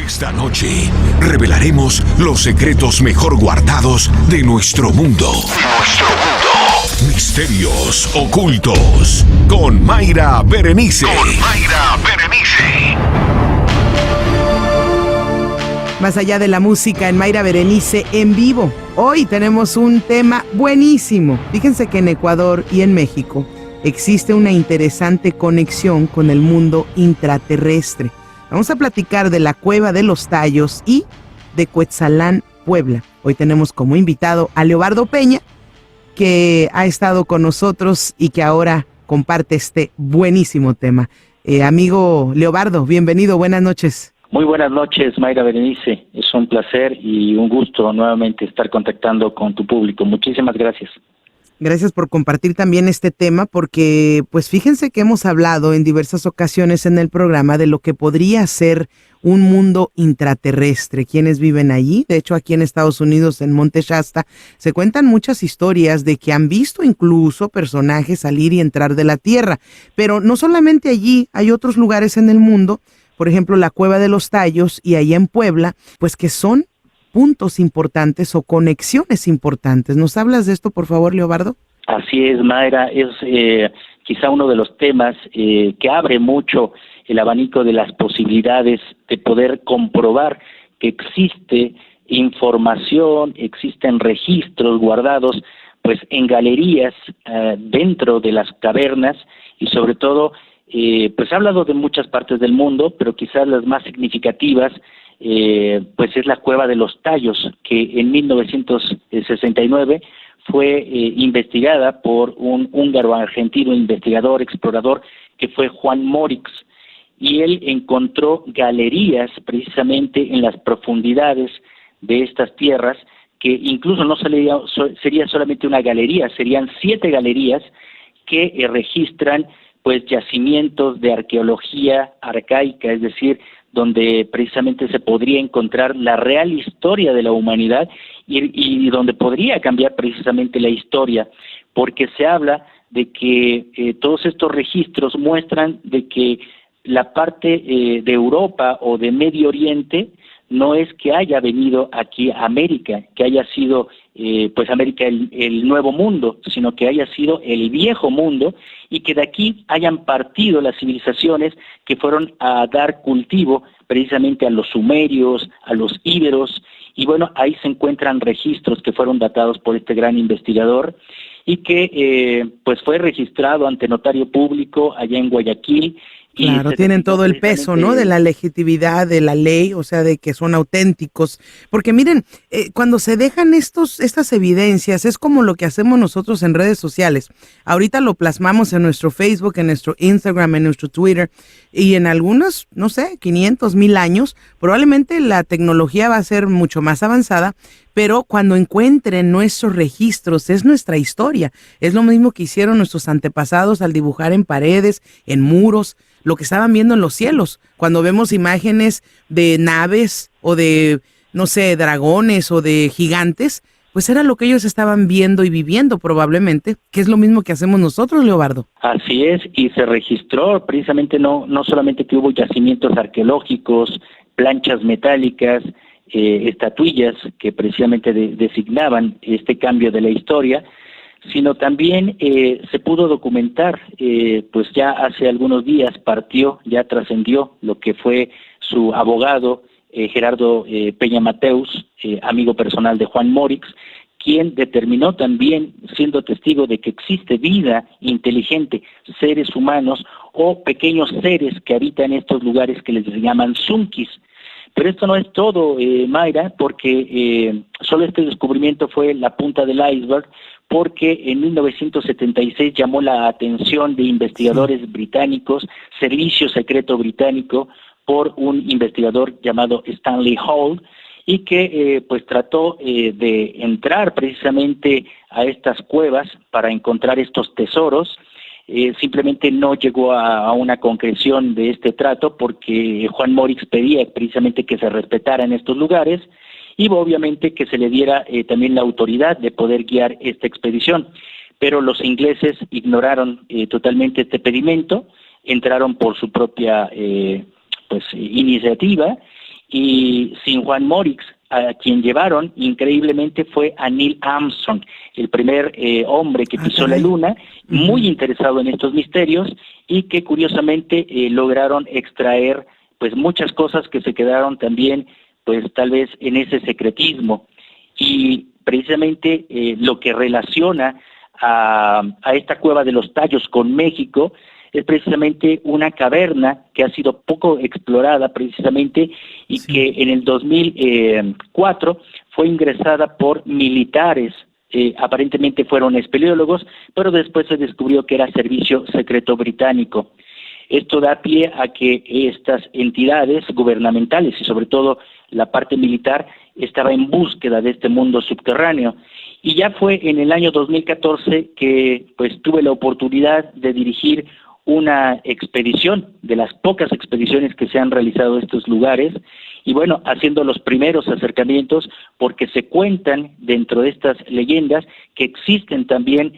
Esta noche revelaremos los secretos mejor guardados de nuestro mundo. Misterios ocultos con Mayra Berenice. Más allá de la música en Mayra Berenice en vivo. Hoy tenemos un tema buenísimo. Fíjense que en Ecuador y en México existe una interesante conexión con el mundo intraterrestre. Vamos a platicar de la Cueva de los Tallos y de Cuetzalán, Puebla. Hoy tenemos como invitado a Leobardo Peña, que ha estado con nosotros y que ahora comparte este buenísimo tema. Amigo Leobardo, bienvenido, buenas noches. Muy buenas noches, Mayra Berenice. Es un placer y un gusto nuevamente estar contactando con tu público. Muchísimas gracias. Gracias por compartir también este tema, porque pues fíjense que hemos hablado en diversas ocasiones en el programa de lo que podría ser un mundo intraterrestre. Quienes viven allí, de hecho aquí en Estados Unidos, en Monte Shasta, se cuentan muchas historias de que han visto incluso personajes salir y entrar de la Tierra. Pero no solamente allí, hay otros lugares en el mundo, por ejemplo la Cueva de los Tallos y allá en Puebla, pues que son puntos importantes o conexiones importantes. ¿Nos hablas de esto, por favor, Leobardo? Así es, Mayra. Es quizá uno de los temas que abre mucho el abanico de las posibilidades de poder comprobar que existe información, existen registros guardados pues en galerías dentro de las cavernas y sobre todo pues ha hablado de muchas partes del mundo, pero quizás las más significativas pues es la Cueva de los Tallos, que en 1969 fue investigada por un húngaro-argentino investigador, explorador, que fue Juan Morix, y él encontró galerías precisamente en las profundidades de estas tierras, que incluso no sería solamente una galería, serían 7 galerías que registran pues yacimientos de arqueología arcaica, es decir, donde precisamente se podría encontrar la real historia de la humanidad y donde podría cambiar precisamente la historia, porque se habla de que todos estos registros muestran de que la parte de Europa o de Medio Oriente no es que haya venido aquí a América, que haya sido pues América el nuevo mundo, sino que haya sido el viejo mundo y que de aquí hayan partido las civilizaciones que fueron a dar cultivo precisamente a los sumerios, a los íberos, y bueno, ahí se encuentran registros que fueron datados por este gran investigador y que pues fue registrado ante notario público allá en Guayaquil. Claro, tienen todo el peso, ¿no? De la legitimidad de la ley, o sea, de que son auténticos. Porque miren, cuando se dejan estas evidencias, es como lo que hacemos nosotros en redes sociales. Ahorita lo plasmamos en nuestro Facebook, en nuestro Instagram, en nuestro Twitter, y en algunos, no sé, 500, 1000 años, probablemente la tecnología va a ser mucho más avanzada, pero cuando encuentren nuestros registros, es nuestra historia. Es lo mismo que hicieron nuestros antepasados al dibujar en paredes, en muros, lo que estaban viendo en los cielos. Cuando vemos imágenes de naves o de, no sé, dragones o de gigantes, pues era lo que ellos estaban viendo y viviendo probablemente, que es lo mismo que hacemos nosotros, Leobardo. Así es, y se registró precisamente no solamente que hubo yacimientos arqueológicos, planchas metálicas, estatuillas que precisamente designaban este cambio de la historia, sino también se pudo documentar, pues ya hace algunos días ya trascendió lo que fue su abogado Gerardo Peña Mateus, amigo personal de Juan Morix, quien determinó también, siendo testigo de que existe vida inteligente, seres humanos o pequeños seres que habitan estos lugares que les llaman Sunquis. Pero esto no es todo, Mayra, porque solo este descubrimiento fue la punta del iceberg, porque en 1976 llamó la atención de investigadores británicos, Servicio Secreto Británico, por un investigador llamado Stanley Hall, y que pues trató de entrar precisamente a estas cuevas para encontrar estos tesoros. Simplemente no llegó a una concreción de este trato porque Juan Morix pedía precisamente que se respetaran estos lugares y obviamente que se le diera también la autoridad de poder guiar esta expedición. Pero los ingleses ignoraron totalmente este pedimento, entraron por su propia iniciativa y sin Juan Morix, a quien llevaron increíblemente fue a Neil Armstrong, el primer hombre que pisó la luna, muy interesado en estos misterios y que curiosamente lograron extraer pues muchas cosas que se quedaron también pues tal vez en ese secretismo. Y precisamente lo que relaciona a esta cueva de los Tallos con México es precisamente una caverna que ha sido poco explorada precisamente y que en el 2004 fue ingresada por militares, aparentemente fueron espeleólogos, pero después se descubrió que era servicio secreto británico. Esto da pie a que estas entidades gubernamentales y sobre todo la parte militar estaba en búsqueda de este mundo subterráneo. Y ya fue en el año 2014 que pues tuve la oportunidad de dirigir una expedición, de las pocas expediciones que se han realizado a estos lugares, y bueno, haciendo los primeros acercamientos, porque se cuentan dentro de estas leyendas que existen también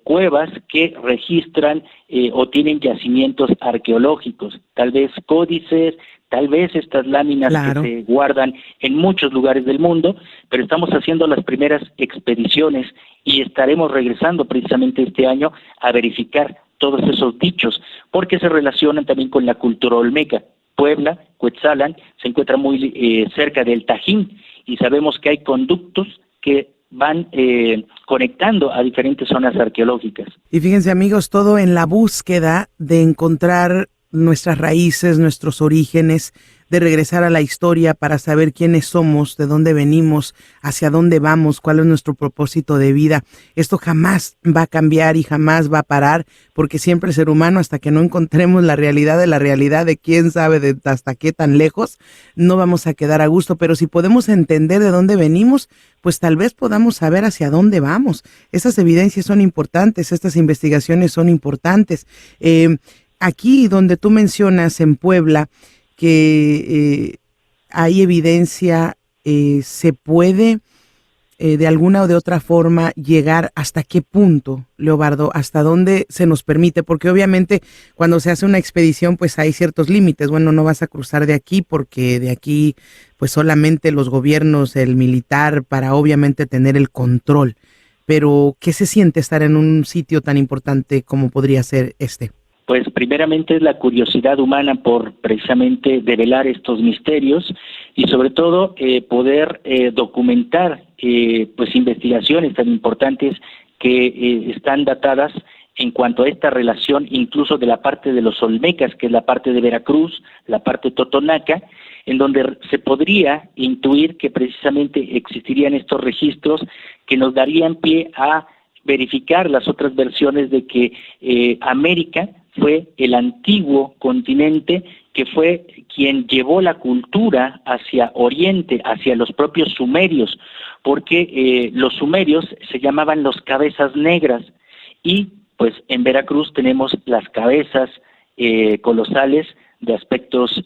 cuevas que registran o tienen yacimientos arqueológicos, tal vez códices, tal vez estas láminas que se guardan en muchos lugares del mundo, pero estamos haciendo las primeras expediciones y estaremos regresando precisamente este año a verificar todos esos dichos, porque se relacionan también con la cultura olmeca. Puebla, Cuetzalan, se encuentra muy cerca del Tajín y sabemos que hay conductos que van conectando a diferentes zonas arqueológicas. Y fíjense, amigos, todo en la búsqueda de encontrar nuestras raíces, nuestros orígenes, de regresar a la historia para saber quiénes somos, de dónde venimos, hacia dónde vamos, cuál es nuestro propósito de vida. Esto jamás va a cambiar y jamás va a parar, porque siempre el ser humano, hasta que no encontremos la realidad de quién sabe hasta qué tan lejos, no vamos a quedar a gusto. Pero si podemos entender de dónde venimos, pues tal vez podamos saber hacia dónde vamos. Esas evidencias son importantes, estas investigaciones son importantes. Aquí donde tú mencionas en Puebla que hay evidencia, se puede de alguna o de otra forma llegar hasta qué punto, Leobardo, hasta dónde se nos permite, porque obviamente cuando se hace una expedición pues hay ciertos límites. Bueno, no vas a cruzar de aquí porque de aquí pues solamente los gobiernos, el militar, para obviamente tener el control. Pero ¿qué se siente estar en un sitio tan importante como podría ser este? Pues primeramente es la curiosidad humana por precisamente develar estos misterios y sobre todo poder documentar pues investigaciones tan importantes que están datadas en cuanto a esta relación incluso de la parte de los olmecas, que es la parte de Veracruz, la parte totonaca, en donde se podría intuir que precisamente existirían estos registros que nos darían pie a verificar las otras versiones de que América fue el antiguo continente que fue quien llevó la cultura hacia Oriente, hacia los propios sumerios, porque los sumerios se llamaban los cabezas negras y pues en Veracruz tenemos las cabezas colosales de aspectos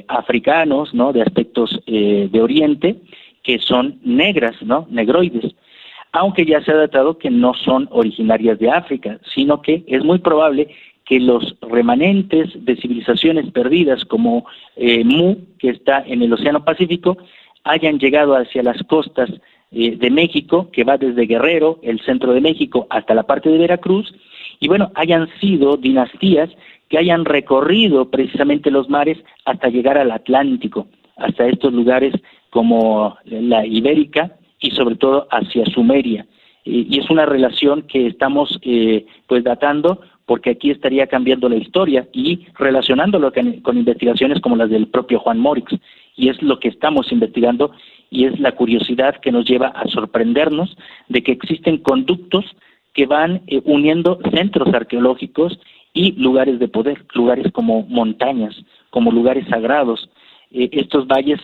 africanos, ¿no? De aspectos de Oriente, que son negras, ¿no? Negroides. Aunque ya se ha datado que no son originarias de África, sino que es muy probable que los remanentes de civilizaciones perdidas como Mu, que está en el Océano Pacífico, hayan llegado hacia las costas de México, que va desde Guerrero, el centro de México, hasta la parte de Veracruz, y bueno, hayan sido dinastías que hayan recorrido precisamente los mares hasta llegar al Atlántico, hasta estos lugares como la Ibérica y sobre todo hacia Sumeria. Y es una relación que estamos pues datando, porque aquí estaría cambiando la historia y relacionándolo con investigaciones como las del propio Juan Morix, y es lo que estamos investigando y es la curiosidad que nos lleva a sorprendernos de que existen conductos que van uniendo centros arqueológicos y lugares de poder, lugares como montañas, como lugares sagrados, estos valles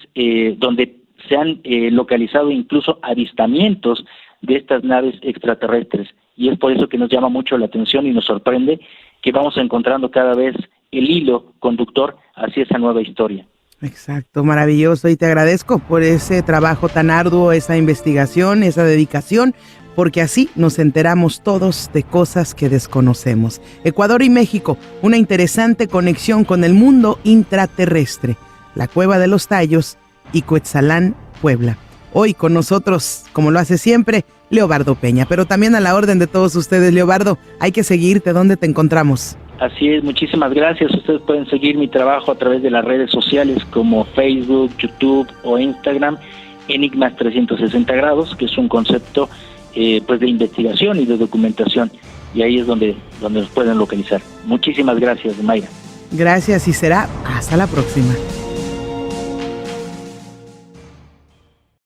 donde se han localizado incluso avistamientos de estas naves extraterrestres, y es por eso que nos llama mucho la atención y nos sorprende que vamos encontrando cada vez el hilo conductor hacia esa nueva historia. Exacto, maravilloso, y te agradezco por ese trabajo tan arduo, esa investigación, esa dedicación, porque así nos enteramos todos de cosas que desconocemos. Ecuador y México, una interesante conexión con el mundo intraterrestre. La Cueva de los Tallos y Cuetzalán, Puebla. Hoy con nosotros, como lo hace siempre, Leobardo Peña, pero también a la orden de todos ustedes. Leobardo, hay que seguirte. ¿Dónde te encontramos? Así es, muchísimas gracias. Ustedes pueden seguir mi trabajo a través de las redes sociales como Facebook, YouTube o Instagram, Enigmas 360 grados, que es un concepto pues de investigación y de documentación, y ahí es donde nos pueden localizar. Muchísimas gracias, Mayra. Gracias y será hasta la próxima.